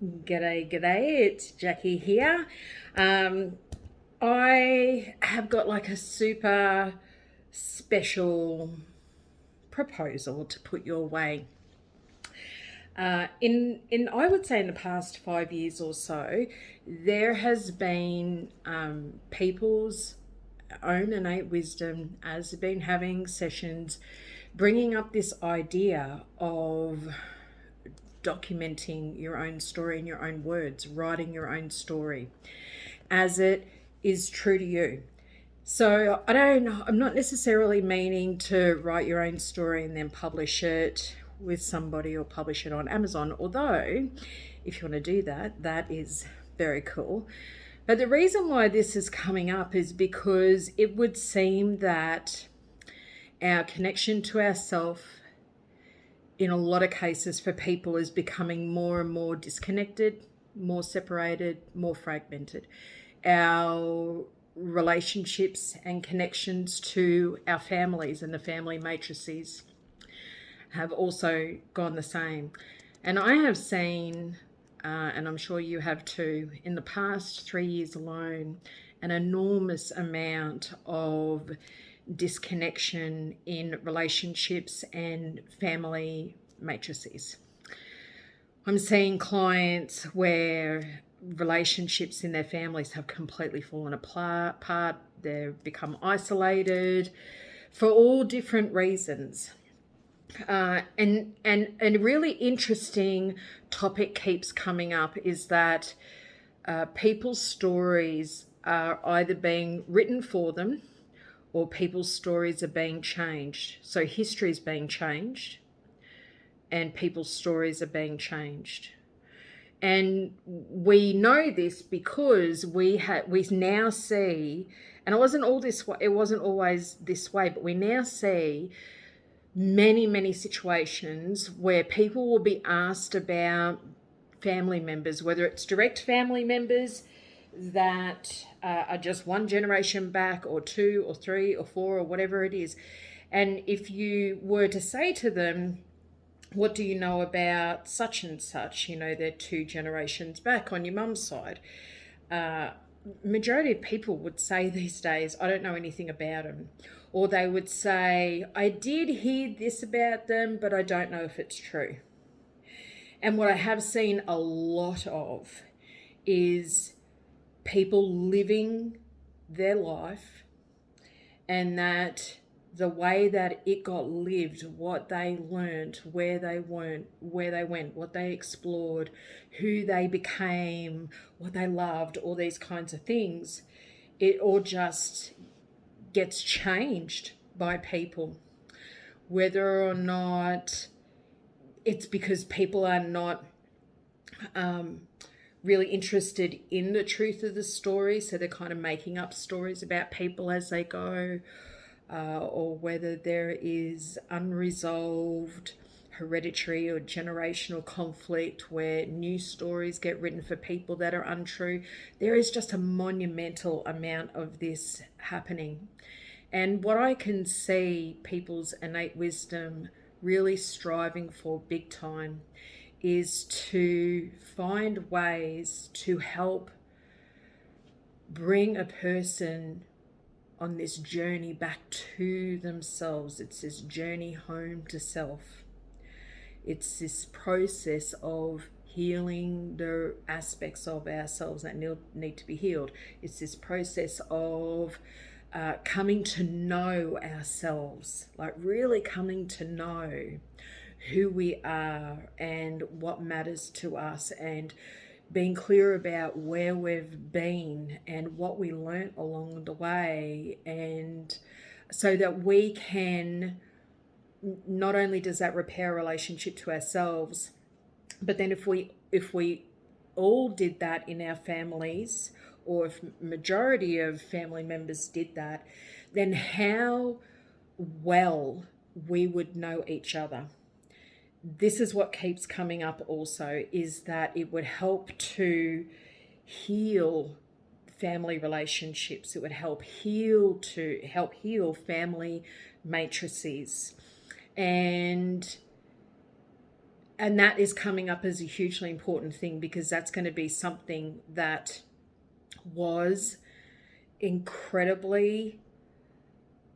G'day, it's Jackie here. I have got like a super special proposal to put your way. In I would say in the past 5 years or so, there has been people's own innate wisdom as they've been having sessions, bringing up this idea of documenting your own story in your own words, writing your own story as it is true to you. So I'm not necessarily meaning to write your own story and then publish it with somebody or publish it on Amazon, although if you want to do that, that is very cool. But the reason why this is coming up is because it would seem that our connection to ourself in a lot of cases for people is becoming more and more disconnected, more separated, more fragmented. Our relationships and connections to our families and the family matrices have also gone the same. And I have seen, and I'm sure you have too, in the past 3 years alone, an enormous amount of disconnection in relationships and family matrices. I'm seeing clients where relationships in their families have completely fallen apart. They've become isolated for all different reasons. And a really interesting topic keeps coming up is that people's stories are either being written for them or people's stories are being changed. So history is being changed and people's stories are being changed. And we know this because we now see, and it wasn't always this way, but we now see many situations where people will be asked about family members, whether it's direct family members that are just one generation back, or two or three or four or whatever it is. And if you were to say to them, what do you know about such and such? They're two generations back on your mum's side. Majority of people would say these days, I don't know anything about them. Or they would say, I did hear this about them, but I don't know if it's true. And what I have seen a lot of is people living their life, and that the way that it got lived, what they learned, where they went, what they explored, who they became, what they loved, all these kinds of things, it all just gets changed by people. Whether or not it's because people are not really interested in the truth of the story, so they're kind of making up stories about people as they go, or whether there is unresolved hereditary or generational conflict where new stories get written for people that are untrue. There is just a monumental amount of this happening. And what I can see people's innate wisdom really striving for big time is to find ways to help bring a person on this journey back to themselves. It's this journey home to self. It's this process of healing the aspects of ourselves that need to be healed. It's this process of coming to know ourselves, like really coming to know who we are and what matters to us, and being clear about where we've been and what we learnt along the way, and so that we can, not only does that repair a relationship to ourselves, but then if we all did that in our families, or if majority of family members did that, then how well we would know each other. This is what keeps coming up also, is that it would help to heal family relationships. It would help heal family matrices. And And that is coming up as a hugely important thing, because that's going to be something that was incredibly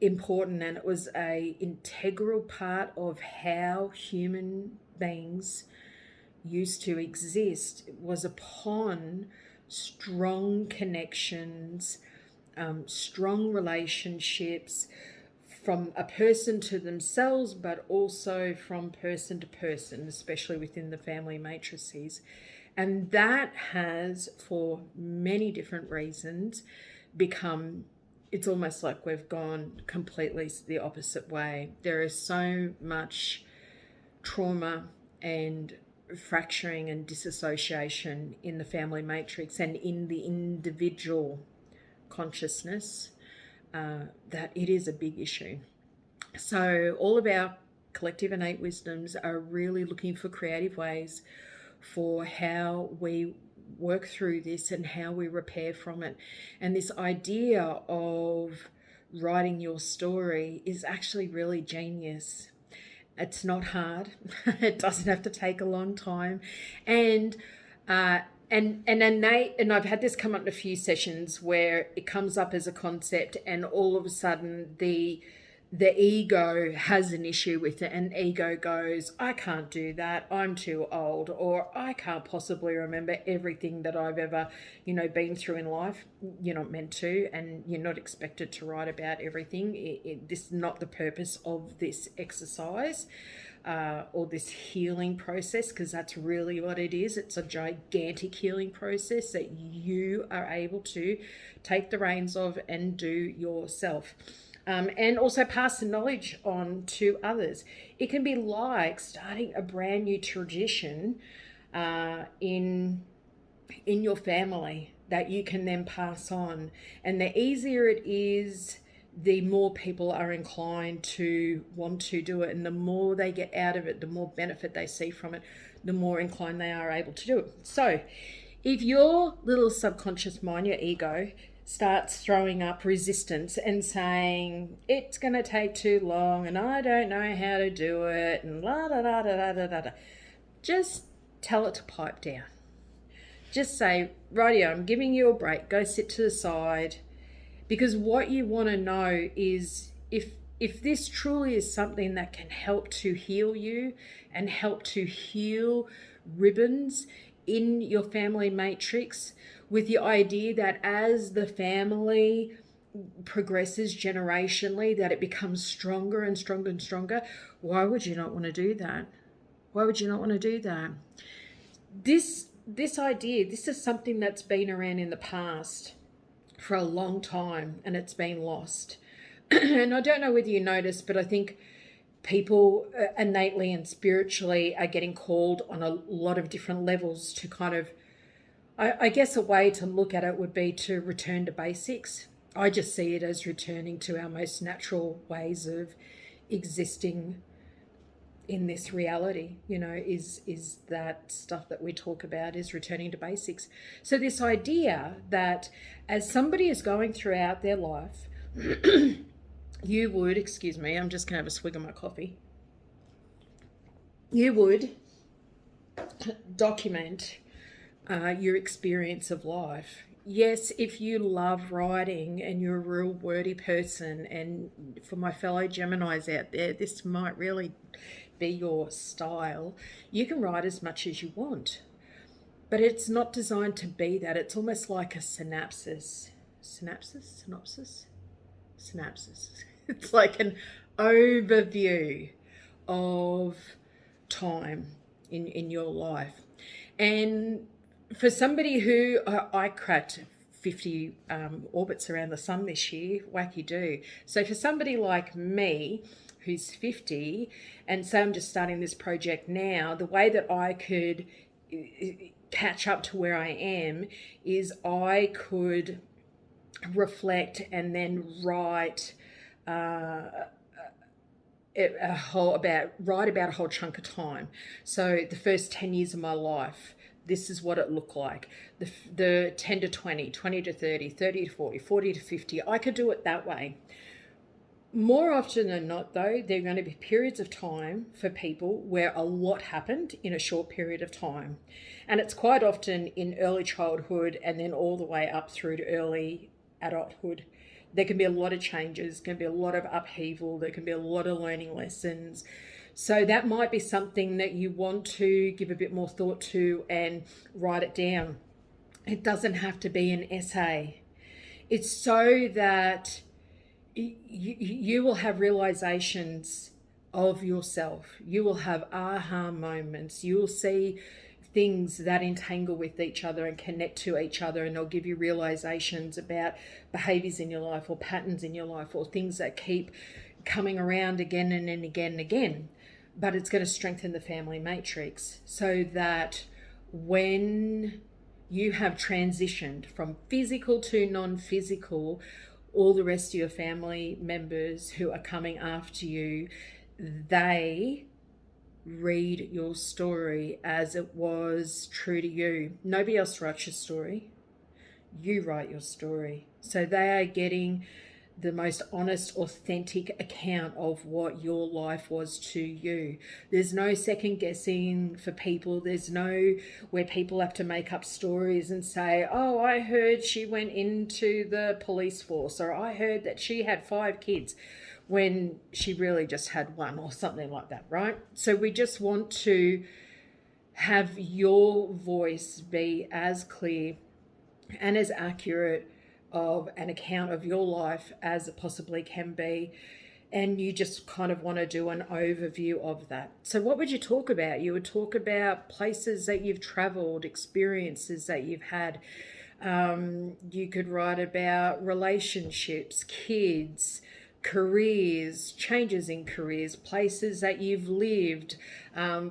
important, and it was a integral part of how human beings used to exist. It was upon strong connections, strong relationships from a person to themselves, but also from person to person, especially within the family matrices. And that has, for many different reasons, become, it's almost like we've gone completely the opposite way. There is so much trauma and fracturing and disassociation in the family matrix and in the individual consciousness, that it is a big issue. So all of our collective innate wisdoms are really looking for creative ways for how we work through this and how we repair from it. And this idea of writing your story is actually really genius. It's not hard. It doesn't have to take a long time. And I've had this come up in a few sessions where it comes up as a concept, and all of a sudden the ego has an issue with it, and ego goes, I can't do that, I'm too old, or I can't possibly remember everything that I've ever, been through in life. You're not meant to, and you're not expected to write about everything. This is not the purpose of this exercise. Or this healing process, because that's really what it is. It's a gigantic healing process that you are able to take the reins of and do yourself. And also pass the knowledge on to others. It can be like starting a brand new tradition in your family that you can then pass on. And the easier it is, the more people are inclined to want to do it, and the more they get out of it, the more benefit they see from it, the more inclined they are able to do it. So if your little subconscious mind, your ego, starts throwing up resistance and saying it's going to take too long and I don't know how to do it and la da da da da da da, just tell it to pipe down. Just say, rightio, I'm giving you a break, go sit to the side. Because what you want to know is if this truly is something that can help to heal you and help to heal ribbons in your family matrix, with the idea that as the family progresses generationally, that it becomes stronger and stronger and stronger, why would you not want to do that? Why would you not want to do that? This idea, this is something that's been around in the past for a long time, and it's been lost. And I don't know whether you noticed, but I think people innately and spiritually are getting called on a lot of different levels to kind of, I guess a way to look at it would be to return to basics. I just see it as returning to our most natural ways of existing in this reality, is that stuff that we talk about is returning to basics. So this idea that as somebody is going throughout their life, you would, excuse me, I'm just going to have a swig of my coffee. You would document your experience of life. Yes, if you love writing and you're a real wordy person, and for my fellow Geminis out there, this might really be your style, you can write as much as you want. But it's not designed to be that. It's almost like a synopsis. Synopsis? It's like an overview of time in your life. And for somebody who, I cracked 50 orbits around the sun this year, wacky do. So for somebody like me, who's 50, and say I'm just starting this project now, the way that I could catch up to where I am is I could reflect and then write write about a whole chunk of time. So the first 10 years of my life, this is what it looked like. The 10 to 20, 20 to 30, 30 to 40, 40 to 50, I could do it that way. More often than not, though, there are going to be periods of time for people where a lot happened in a short period of time. And it's quite often in early childhood and then all the way up through to early adulthood. There can be a lot of changes, can be a lot of upheaval, there can be a lot of learning lessons. So that might be something that you want to give a bit more thought to and write it down. It doesn't have to be an essay. It's so that you will have realizations of yourself. You will have aha moments. You will see things that entangle with each other and connect to each other, and they'll give you realizations about behaviors in your life or patterns in your life or things that keep coming around again and again and again. But it's going to strengthen the family matrix so that when you have transitioned from physical to non-physical, all the rest of your family members who are coming after you, they read your story as it was true to you. Nobody else writes your story. You write your story. So they are getting the most honest, authentic account of what your life was to you. There's no second guessing for people. There's no where people have to make up stories and say, oh, I heard she went into the police force, or I heard that she had 5 kids, when she really just had 1 or something like that, right? So we just want to have your voice be as clear and as accurate of an account of your life as it possibly can be. And you just kind of want to do an overview of that. So what would you talk about? You would talk about places that you've traveled, experiences that you've had. You could write about relationships, kids, careers, changes in careers, places that you've lived,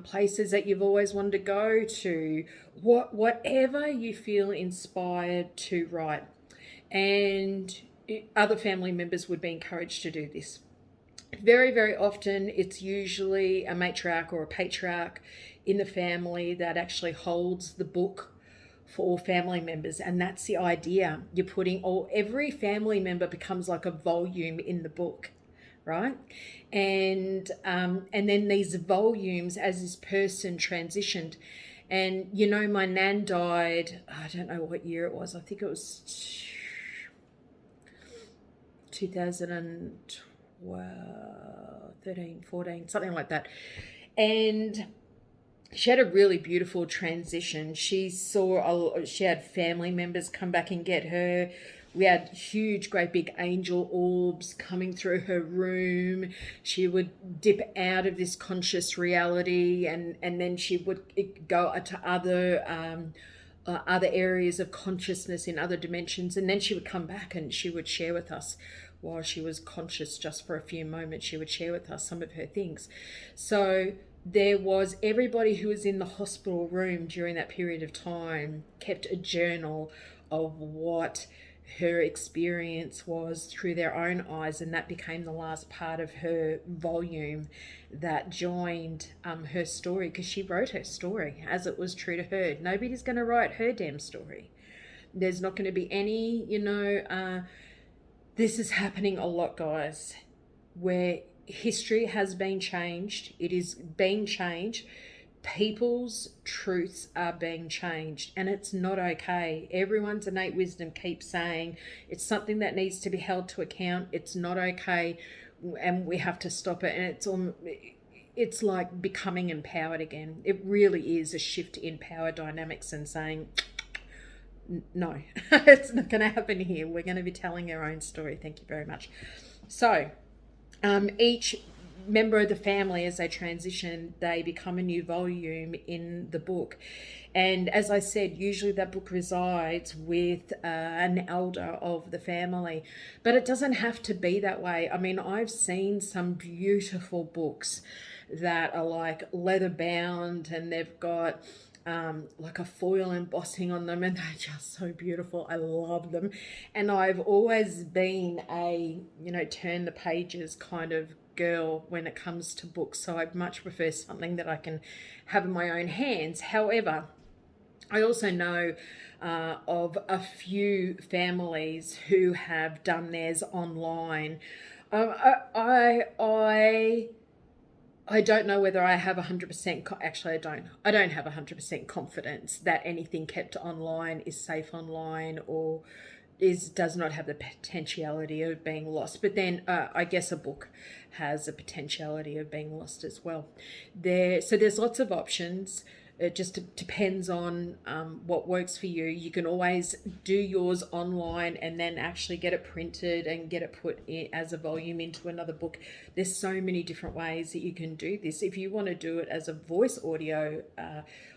places that you've always wanted to go to, whatever you feel inspired to write. And other family members would be encouraged to do this. Very, very often it's usually a matriarch or a patriarch in the family that actually holds the book for all family members, and that's the idea. You're putting every family member becomes like a volume in the book, right? And then these volumes, as this person transitioned, and my nan died, I don't know what year it was, I think it was 2012, 13, 14, something like that. And she had a really beautiful transition. She had family members come back and get her. We had huge, great big angel orbs coming through her room. She would dip out of this conscious reality, and then she would go to other areas of consciousness in other dimensions, and then she would come back and she would share with us while she was conscious just for a few moments. She would share with us some of her things. So there was everybody who was in the hospital room during that period of time kept a journal of what her experience was through their own eyes, and that became the last part of her volume that joined her story, because she wrote her story as it was true to her. Nobody's going to write her damn story. There's not going to be any, this is happening a lot, guys, where history has been changed. It is being changed. People's truths are being changed, and it's not okay. Everyone's innate wisdom keeps saying it's something that needs to be held to account. It's not okay, and we have to stop it. And it's like becoming empowered again. It really is a shift in power dynamics and saying, no, it's not going to happen here. We're going to be telling our own story. Thank you very much. So each member of the family, as they transition, they become a new volume in the book. And as I said, usually that book resides with an elder of the family, but it doesn't have to be that way. I mean, I've seen some beautiful books that are like leather bound, and they've got like a foil embossing on them, and they're just so beautiful. I love them. And I've always been a turn the pages kind of girl when it comes to books, so I much prefer something that I can have in my own hands. However, I also know of a few families who have done theirs online. I don't know whether I have 100%. Actually, I don't. I don't have 100% confidence that anything kept online is safe online, or does not have the potentiality of being lost. But then I guess a book has a potentiality of being lost as well. So there's lots of options. It just depends on what works for you. You can always do yours online and then actually get it printed and get it put in as a volume into another book. There's so many different ways that you can do this. If you want to do it as a voice audio,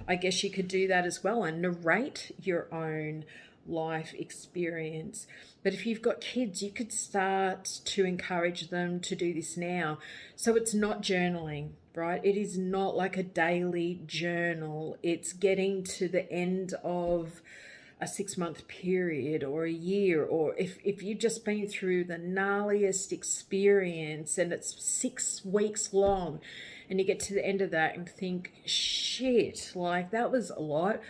I guess you could do that as well and narrate your own life experience. But if you've got kids, you could start to encourage them to do this now. So it's not journaling, right? It is not like a daily journal. It's getting to the end of a 6-month period or a year, or if you've just been through the gnarliest experience and it's 6 weeks long and you get to the end of that and think, shit, like that was a lot,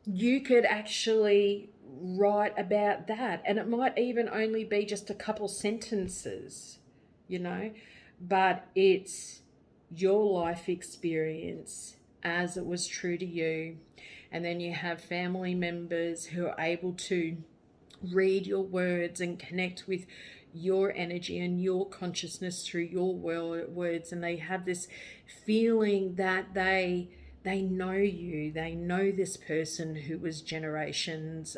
you could actually write about that, and it might even only be just a couple sentences, you know, but it's your life experience as it was true to you. And then you have family members who are able to read your words and connect with your energy and your consciousness through your words, and they have this feeling that they know you, they know this person who was generations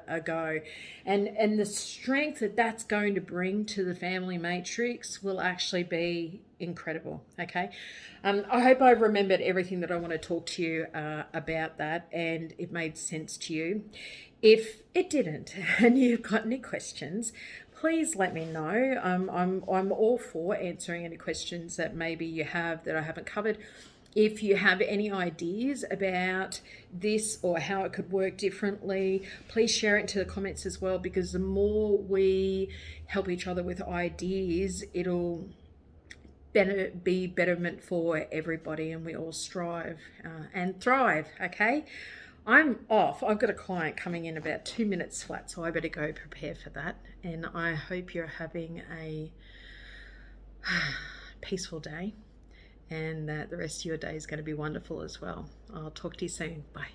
ago, and the strength that that's going to bring to the family matrix will actually be incredible. Okay, I hope I've remembered everything that I want to talk to you about that, and it made sense to you. If it didn't, and you've got any questions, please let me know. I'm all for answering any questions that maybe you have that I haven't covered. If you have any ideas about this or how it could work differently, please share it into the comments as well, because the more we help each other with ideas, it'll be betterment for everybody, and we all strive and thrive. Okay, I'm off. I've got a client coming in about 2 minutes flat, so I better go prepare for that. And I hope you're having a peaceful day, and that the rest of your day is going to be wonderful as well. I'll talk to you soon. Bye.